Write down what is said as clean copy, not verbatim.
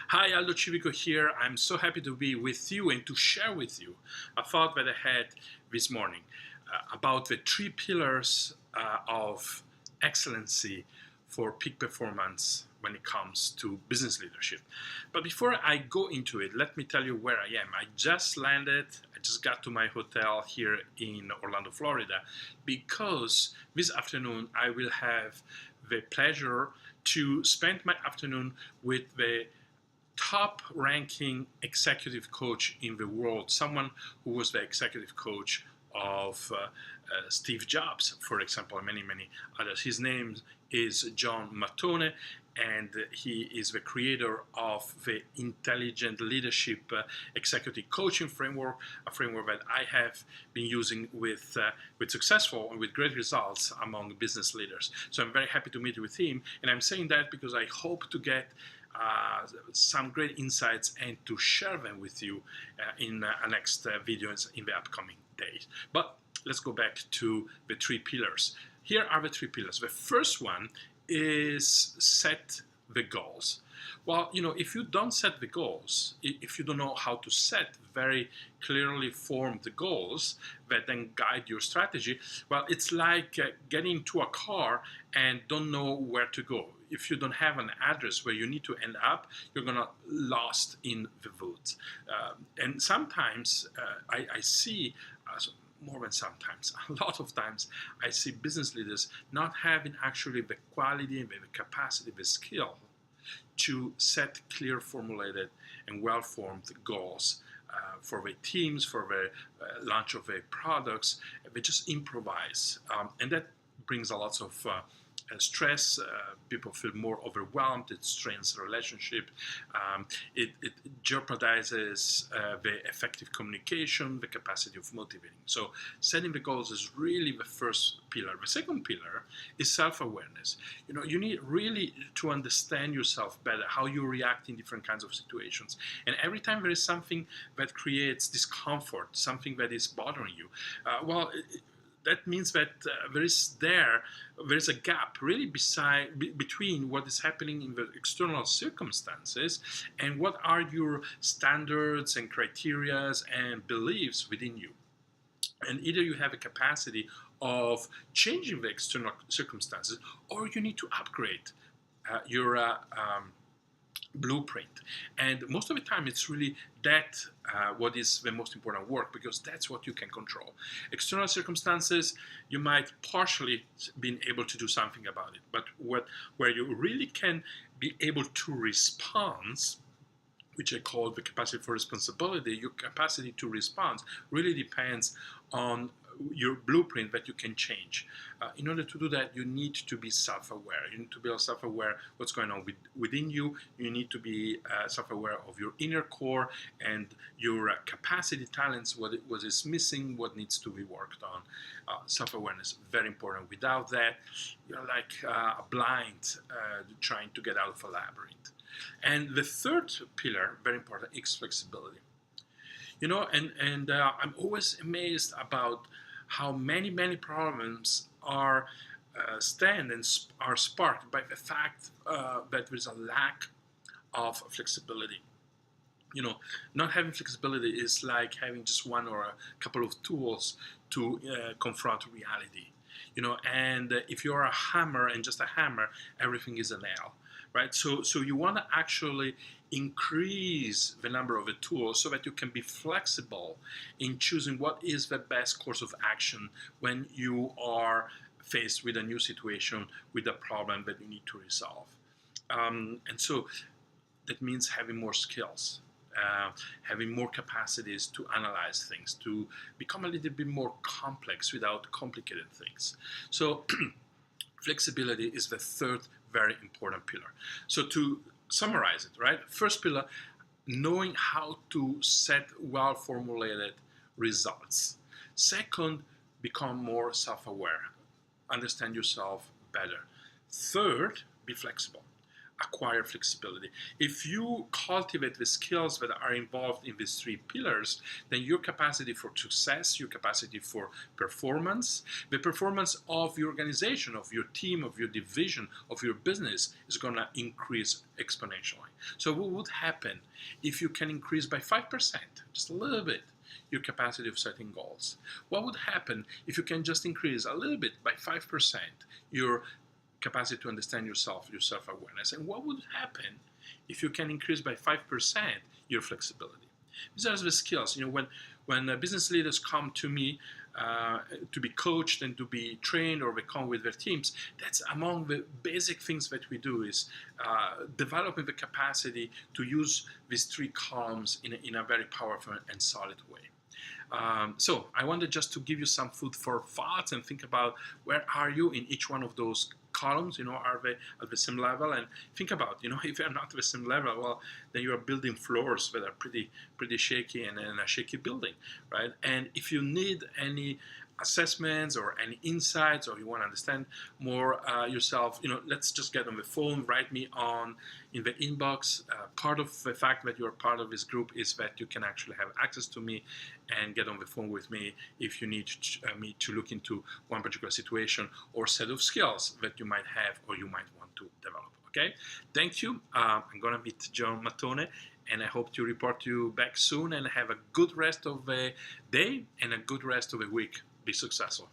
Hi, Aldo Civico here. I'm so happy to be with you and to share with you a thought that I had this morning about the three pillars of excellency for peak performance when it comes to business leadership. But before I go into it, let me tell you where I am. I just landed, I just got to my hotel here in Orlando, Florida, because this afternoon I will have the pleasure to spend my afternoon with the top ranking executive coach in the world, someone who was the executive coach of Steve Jobs, for example, and many others. His name is John Mattone, and he is the creator of the Intelligent Leadership Executive Coaching Framework, a framework that I have been using with successful and with great results among business leaders. So I'm very happy to meet with him, and I'm saying that because I hope to get some great insights and to share them with you in next videos in the upcoming days. But let's go back to the three pillars. Here are the three pillars. The first one is set the goals. Well, if you don't set the goals, if you don't know how to set very clearly formed goals that then guide your strategy, well, it's like getting into a car and don't know where to go. If you don't have an address where you need to end up, you're gonna lost in the woods. And sometimes I see, more than sometimes, a lot of times, I see business leaders not having actually the quality, the capacity, the skill to set clear, formulated, and well-formed goals for their teams, for the launch of their products. They just improvise, and that brings a lot of stress. People feel more overwhelmed. It strains the relationship. It jeopardizes the effective communication, the capacity of motivating. So setting the goals is really the first pillar. The second pillar is self-awareness. You need really to understand yourself better, how you react in different kinds of situations. And every time there is something that creates discomfort, something that is bothering you, that means that there is a gap really between what is happening in the external circumstances and what are your standards and criterias and beliefs within you. And either you have a capacity of changing the external circumstances, or you need to upgrade your blueprint. And most of the time it's really that what is the most important work, because that's what you can control. External circumstances, you might partially be able to do something about it, but where you really can be able to respond, which I call the capacity for responsibility, your capacity to respond really depends on your blueprint that you can change. In order to do that, you need to be self-aware. You need to be self-aware what's going on within you. You need to be self-aware of your inner core and your capacity, talents, what is missing, what needs to be worked on. Self-awareness, very important. Without that, you're like a blind trying to get out of a labyrinth. And the third pillar, very important, is flexibility. I'm always amazed about how many problems are stand and are sparked by the fact that there is a lack of flexibility. Not having flexibility is like having just one or a couple of tools to confront reality. And if you're a hammer and just a hammer, everything is a nail. Right? So you want to actually increase the number of the tools so that you can be flexible in choosing what is the best course of action when you are faced with a new situation, with a problem that you need to resolve. And so that means having more skills, having more capacities to analyze things, to become a little bit more complex without complicated things. So flexibility is the third very important pillar. So to summarize it, right? First pillar, knowing how to set well-formulated results. Second, become more self-aware. Understand yourself better. Third, be flexible. acquire flexibility. If you cultivate the skills that are involved in these three pillars, then your capacity for success, your capacity for performance, the performance of your organization, of your team, of your division, of your business is going to increase exponentially. So what would happen if you can increase by 5%, just a little bit, your capacity of setting goals? What would happen if you can just increase a little bit by 5% your capacity to understand yourself, your self-awareness? And what would happen if you can increase by 5% your flexibility? These are the skills. When business leaders come to me to be coached and to be trained, or they come with their teams, that's among the basic things that we do, is developing the capacity to use these three columns in a very powerful and solid way. So I wanted just to give you some food for thoughts and think about where are you in each one of those columns. Are they at the same level? And think about, if they're not at the same level, well, then you are building floors that are pretty shaky and a shaky building, right? And if you need any assessments or any insights, or you want to understand more yourself, let's just get on the phone, write me in the inbox. Part of the fact that you're part of this group is that you can actually have access to me and get on the phone with me if you need me to look into one particular situation or set of skills that you might have or you might want to develop. Okay, thank you. I'm gonna meet John Mattone, and I hope to report to you back soon, and have a good rest of the day and a good rest of the week. Be successful.